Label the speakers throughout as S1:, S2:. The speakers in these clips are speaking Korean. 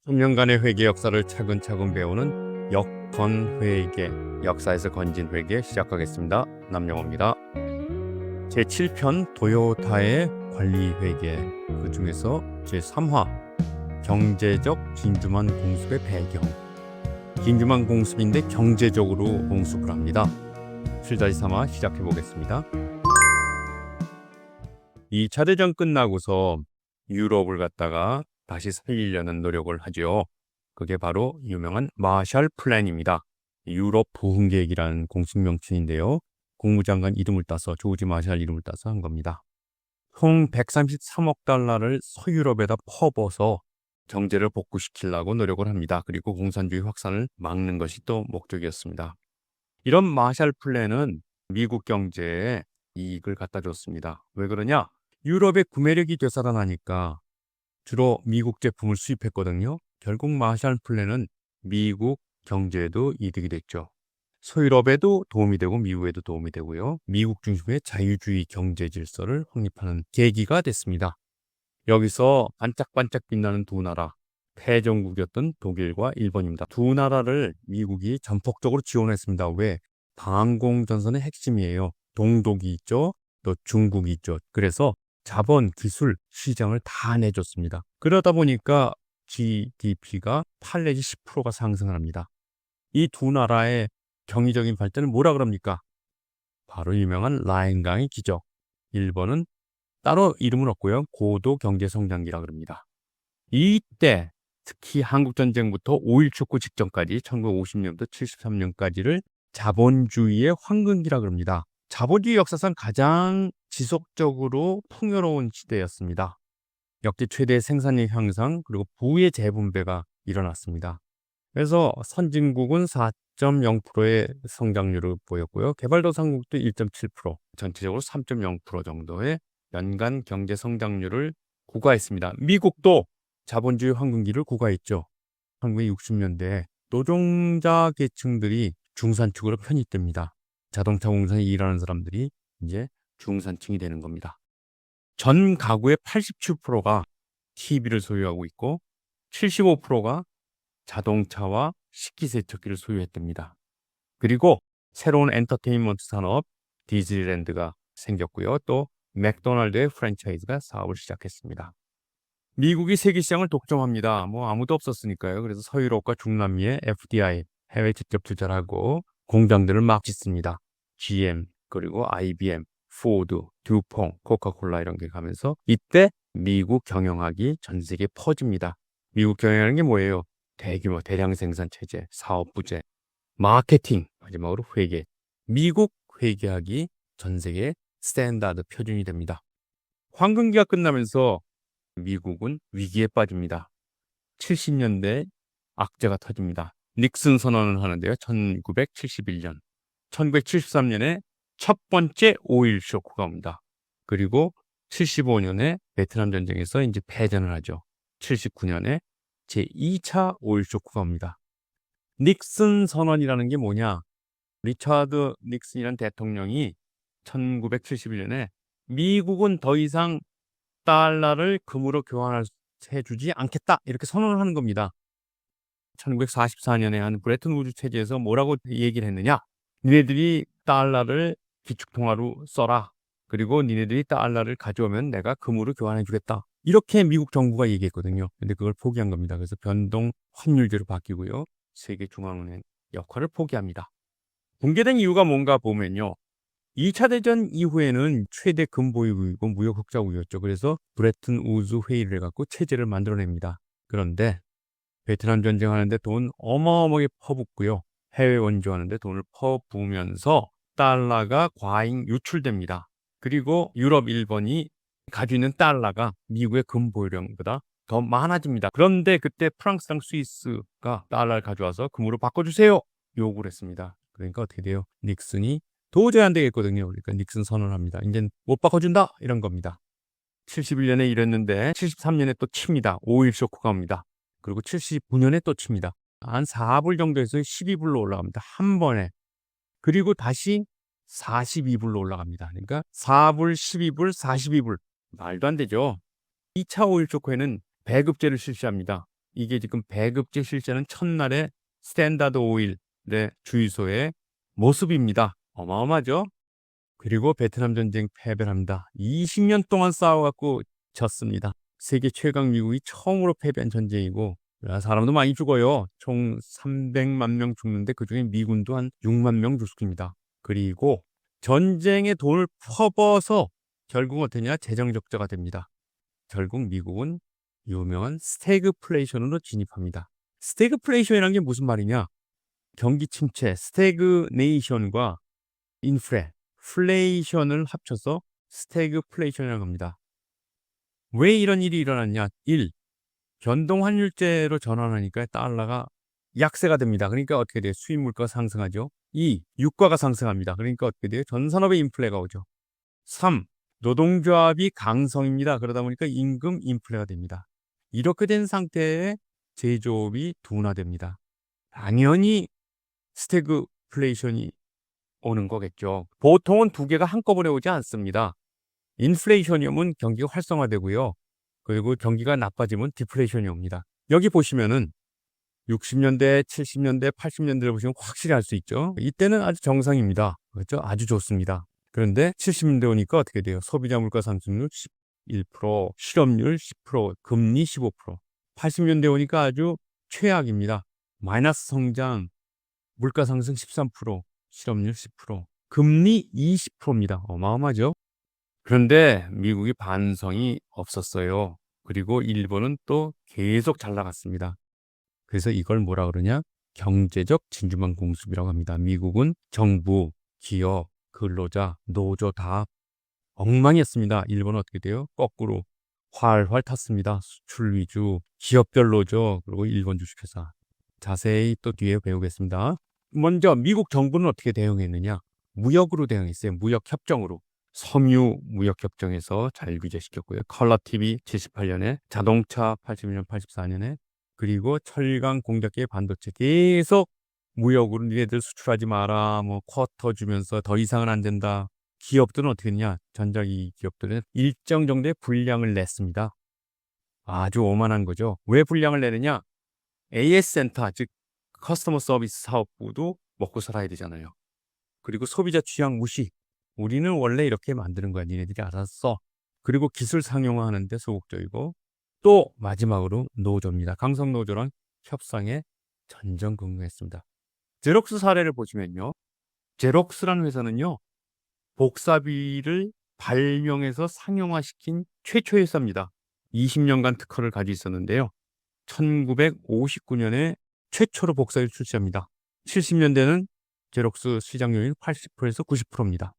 S1: 3년간의 회계 역사를 차근차근 배우는 역건회계, 역사에서 건진 회계 시작하겠습니다. 남영호입니다. 제7편 도요타의 관리회계, 그 중에서 제3화 경제적 진주만 공습의 배경. 진주만 공습인데 경제적으로 공습을 합니다. 7-3화 시작해 보겠습니다. 2차 대전 끝나고서 유럽을 갖다가 다시 살리려는 노력을 하죠. 그게 바로 유명한 마샬 플랜입니다. 유럽 부흥 계획이라는 공식 명칭인데요. 국무장관 이름을 따서 조지 마샬 이름을 따서 한 겁니다. 총 133억 달러를 서유럽에다 퍼부어서 경제를 복구시키려고 노력을 합니다. 그리고 공산주의 확산을 막는 것이 또 목적이었습니다. 이런 마샬 플랜은 미국 경제에 이익을 갖다 줬습니다. 왜 그러냐? 유럽의 구매력이 되살아나니까 주로 미국 제품을 수입했거든요. 결국 마샬 플랜은 미국 경제에도 이득이 됐죠. 소유럽에도 도움이 되고 미국에도 도움이 되고요. 미국 중심의 자유주의 경제 질서를 확립하는 계기가 됐습니다. 여기서 반짝반짝 빛나는 두 나라, 패전국이었던 독일과 일본입니다. 두 나라를 미국이 전폭적으로 지원했습니다. 왜? 방공전선의 핵심이에요. 동독이 있죠. 또 중국이 있죠. 그래서 자본, 기술, 시장을 다 내줬습니다. 그러다 보니까 GDP가 8 내지 10%가 상승을 합니다. 이 두 나라의 경제적인 발전은 뭐라 그럽니까? 바로 유명한 라인강의 기적. 일본은 따로 이름은 없고요. 고도 경제성장기라 그럽니다. 이때 특히 한국전쟁부터 5.16 축구 직전까지 1950년부터 73년까지를 자본주의의 황금기라 그럽니다. 자본주의 역사상 가장 지속적으로 풍요로운 시대였습니다. 역대 최대 생산력 향상 그리고 부의 재분배가 일어났습니다. 그래서 선진국은 4.0%의 성장률을 보였고요. 개발도상국도 1.7%, 전체적으로 3.0% 정도의 연간 경제 성장률을 구가했습니다. 미국도 자본주의 황금기를 구가했죠. 1960년대에 노동자 계층들이 중산층으로 편입됩니다. 자동차 공장에 일하는 사람들이 이제 중산층이 되는 겁니다. 전 가구의 87%가 TV를 소유하고 있고 75%가 자동차와 식기세척기를 소유했답니다. 그리고 새로운 엔터테인먼트 산업 디즈니랜드가 생겼고요. 또 맥도날드의 프랜차이즈가 사업을 시작했습니다. 미국이 세계 시장을 독점합니다. 아무도 없었으니까요. 그래서 서유럽과 중남미에 FDI, 해외 직접 투자를 하고 공장들을 막 짓습니다. GM, 그리고 IBM, 포드, 듀퐁, 코카콜라 이런 게 가면서 이때 미국 경영학이 전 세계에 퍼집니다. 미국 경영하는 게 뭐예요? 대규모 대량 생산 체제, 사업 부재, 마케팅, 마지막으로 회계. 미국 회계학이 전 세계의 스탠다드 표준이 됩니다. 황금기가 끝나면서 미국은 위기에 빠집니다. 70년대 악재가 터집니다. 닉슨 선언을 하는데요. 1971년. 1973년에 첫 번째 5.16 쇼크가 옵니다. 그리고 75년에 베트남 전쟁에서 이제 패전을 하죠. 79년에 제2차 5.16 쇼크가 옵니다. 닉슨 선언이라는 게 뭐냐? 리처드 닉슨이라는 대통령이 1971년에 미국은 더 이상 달러를 금으로 교환해주지 않겠다 이렇게 선언을 하는 겁니다. 1944년에 한 브레튼 우드 체제에서 뭐라고 얘기를 했느냐? 니네들이 달러를 기축통화로 써라. 그리고 니네들이 달러를 가져오면 내가 금으로 교환해주겠다. 이렇게 미국 정부가 얘기했거든요. 근데 그걸 포기한 겁니다. 그래서 변동 환율제로 바뀌고요. 세계중앙은행 역할을 포기합니다. 붕괴된 이유가 뭔가 보면요. 2차 대전 이후에는 최대 금보유국이고 무역 흑자국이었죠. 그래서 브레튼 우즈 회의를 해갖고 체제를 만들어냅니다. 그런데 베트남 전쟁하는데 돈 어마어마하게 퍼붓고요. 해외 원조하는데 돈을 퍼부으면서 달러가 과잉 유출됩니다. 그리고 유럽, 일본이 가지고 있는 달러가 미국의 금보유량보다 더 많아집니다. 그런데 그때 프랑스랑 스위스가 달러를 가져와서 금으로 바꿔주세요. 요구를 했습니다. 그러니까 어떻게 돼요? 닉슨이 도저히 안 되겠거든요. 그러니까 닉슨 선언을 합니다. 이제는 못 바꿔준다 이런 겁니다. 71년에 이랬는데 73년에 또 칩니다. 5.16 쇼크가 옵니다. 그리고 79년에 또 칩니다. 한 4불 정도에서 12불로 올라갑니다. 한 번에. 그리고 다시 42불로 올라갑니다. 그러니까 4불, 12불, 42불. 말도 안 되죠. 2차 5.16 쇼크에는 배급제를 실시합니다. 이게 지금 배급제 실제는 첫날의 스탠다드 오일의 주유소의 모습입니다. 어마어마하죠? 그리고 베트남 전쟁 패배를 합니다. 20년 동안 싸워갖고 졌습니다. 세계 최강 미국이 처음으로 패배한 전쟁이고 사람도 많이 죽어요. 총 300만 명 죽는데 그중에 미군도 한 6만 명 죽습니다. 그리고 전쟁에 돈을 퍼부어서 결국 어떠냐? 재정적자가 됩니다. 결국 미국은 유명한 스태그플레이션으로 진입합니다. 스태그플레이션이라는 게 무슨 말이냐? 경기 침체, 스태그네이션과 플레이션을 합쳐서 스태그플레이션이라고 합니다. 왜 이런 일이 일어났냐? 1. 변동환율제로 전환하니까 달러가 약세가 됩니다. 그러니까 어떻게 돼요? 수입 물가가 상승하죠. 2. 유가가 상승합니다. 그러니까 어떻게 돼요? 전 산업의 인플레가 오죠. 3. 노동조합이 강성입니다. 그러다 보니까 임금 인플레가 됩니다. 이렇게 된 상태에 제조업이 둔화됩니다. 당연히 스태그플레이션이 오는 거겠죠. 보통은 두 개가 한꺼번에 오지 않습니다. 인플레이션이 오면 경기가 활성화되고요. 그리고 경기가 나빠지면 디플레이션이 옵니다. 여기 보시면은 60년대, 70년대, 80년대를 보시면 확실히 알 수 있죠. 이때는 아주 정상입니다. 그렇죠? 아주 좋습니다. 그런데 70년대 오니까 어떻게 돼요? 소비자 물가 상승률 11%, 실업률 10%, 금리 15%. 80년대 오니까 아주 최악입니다. 마이너스 성장, 물가 상승 13%, 실업률 10%, 금리 20%입니다. 어마어마하죠? 그런데 미국이 반성이 없었어요. 그리고 일본은 또 계속 잘 나갔습니다. 그래서 이걸 뭐라 그러냐? 경제적 진주만 공습이라고 합니다. 미국은 정부, 기업, 근로자, 노조 다 엉망이었습니다. 일본은 어떻게 돼요? 거꾸로 활활 탔습니다. 수출 위주, 기업별 노조, 그리고 일본 주식회사. 자세히 또 뒤에 배우겠습니다. 먼저 미국 정부는 어떻게 대응했느냐? 무역으로 대응했어요. 무역협정으로. 섬유 무역협정에서 잘 규제시켰고요. 컬러 TV 78년에, 자동차 81년, 84년에, 그리고 철강, 공작계, 반도체 계속 무역으로 니네들 수출하지 마라. 뭐 쿼터 주면서 더 이상은 안 된다. 기업들은 어떻게 했냐? 전자기기 기업들은 일정 정도의 분량을 냈습니다. 아주 오만한 거죠. 왜 분량을 내느냐? AS 센터, 즉 커스터머 서비스 사업부도 먹고 살아야 되잖아요. 그리고 소비자 취향 무시. 우리는 원래 이렇게 만드는 거야. 니네들이 알아서 써. 그리고 기술 상용화하는데 소극적이고, 또 마지막으로 노조입니다. 강성 노조랑 협상에 전전긍긍했습니다. 제록스 사례를 보시면요. 제록스라는 회사는요. 복사비를 발명해서 상용화시킨 최초의 회사입니다. 20년간 특허를 가지고 있었는데요. 1959년에 최초로 복사기를 출시합니다. 70년대는 제록스 시장률이 80%에서 90%입니다.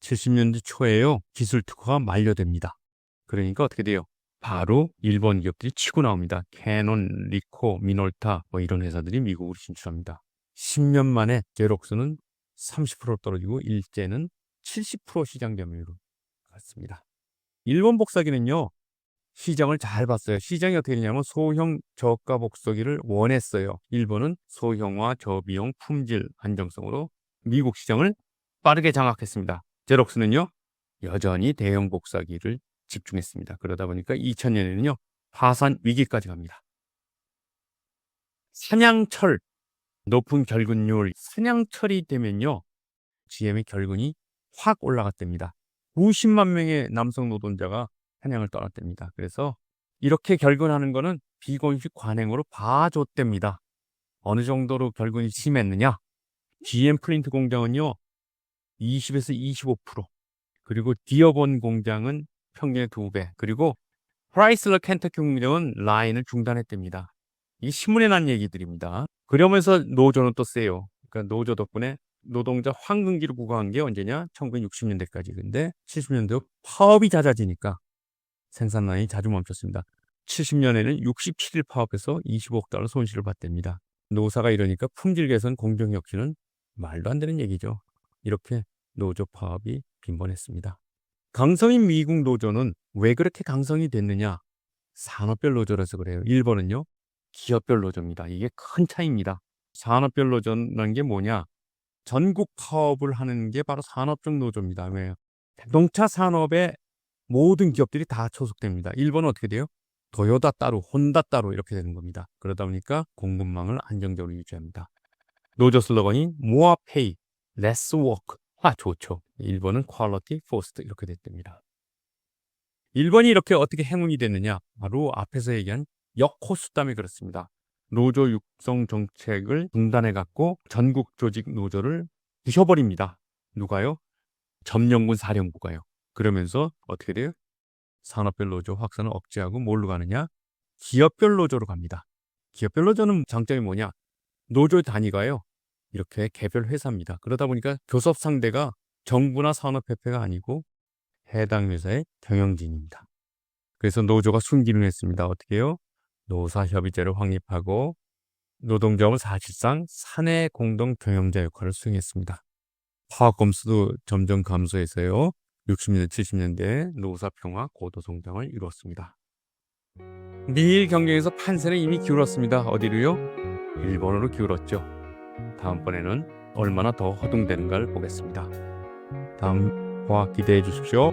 S1: 70년대 초에요. 기술 특허가 만료됩니다. 그러니까 어떻게 돼요? 바로 일본 기업들이 치고 나옵니다. 캐논, 리코, 미놀타 뭐 이런 회사들이 미국으로 진출합니다. 10년 만에 제록스는 30% 떨어지고 일제는 70% 시장 점유율로 갔습니다. 일본 복사기는요. 시장을 잘 봤어요. 시장이 어떻게 되냐면 소형 저가 복사기를 원했어요. 일본은 소형화, 저비용, 품질, 안정성으로 미국 시장을 빠르게 장악했습니다. 제록스는요. 여전히 대형 복사기를 집중했습니다. 그러다 보니까 2000년에는요. 파산 위기까지 갑니다. 사냥철, 높은 결근율, 사냥철이 되면요. GM의 결근이 확 올라갔답니다. 90만 명의 남성 노동자가 사냥을 떠났답니다. 그래서 이렇게 결근하는 거는 비공식 관행으로 봐줬답니다. 어느 정도로 결근이 심했느냐? GM 프린트 공장은요. 20에서 25%, 그리고 디어본 공장은 평균의 2배, 그리고 프라이슬러 켄터키 공장은 라인을 중단했답니다. 이게 신문에 난 얘기들입니다. 그러면서 노조는 또 세요. 그러니까 노조 덕분에 노동자 황금기를 구가한 게 언제냐? 1960년대까지. 근데 70년대 파업이 잦아지니까 생산 라인이 자주 멈췄습니다. 70년에는 67일 파업해서 25억 달러 손실을 봤답니다. 노사가 이러니까 품질 개선 공정 혁신은 말도 안 되는 얘기죠. 이렇게 노조 파업이 빈번했습니다. 강성인 미국 노조는 왜 그렇게 강성이 됐느냐? 산업별 노조라서 그래요. 일본은요. 기업별 노조입니다. 이게 큰 차이입니다. 산업별 노조라는 게 뭐냐? 전국 파업을 하는 게 바로 산업적 노조입니다. 왜요? 자동차 산업에 모든 기업들이 다 소속됩니다. 일본은 어떻게 돼요? 도요타 따로, 혼다 따로 이렇게 되는 겁니다. 그러다 보니까 공급망을 안정적으로 유지합니다. 노조 슬로건이 More Pay, Less Work. 좋죠. 1번은 Quality First 이렇게 됐답니다. 1번이 이렇게 어떻게 행운이 됐느냐? 바로 앞에서 얘기한 역호수 때문에 그렇습니다. 노조 육성 정책을 중단해갖고 전국 조직 노조를 부셔버립니다. 누가요? 점령군 사령부가요. 그러면서 어떻게 돼요? 산업별 노조 확산을 억제하고 뭘로 가느냐? 기업별 노조로 갑니다. 기업별 노조는 장점이 뭐냐? 노조 단위가요. 이렇게 개별 회사입니다. 그러다 보니까 교섭 상대가 정부나 산업협회가 아니고 해당 회사의 경영진입니다. 그래서 노조가 순기능을 했습니다. 어떻게 해요? 노사협의제를 확립하고 노동조합은 사실상 사내 공동 경영자 역할을 수행했습니다. 파업 건수도 점점 감소해서요. 60년대, 70년대에 노사평화 고도성장을 이루었습니다. 미일 경쟁에서 판세는 이미 기울었습니다. 어디로요? 일본으로 기울었죠. 다음번에는 얼마나 더 허둥대는가를 보겠습니다. 다음 화 기대해 주십시오.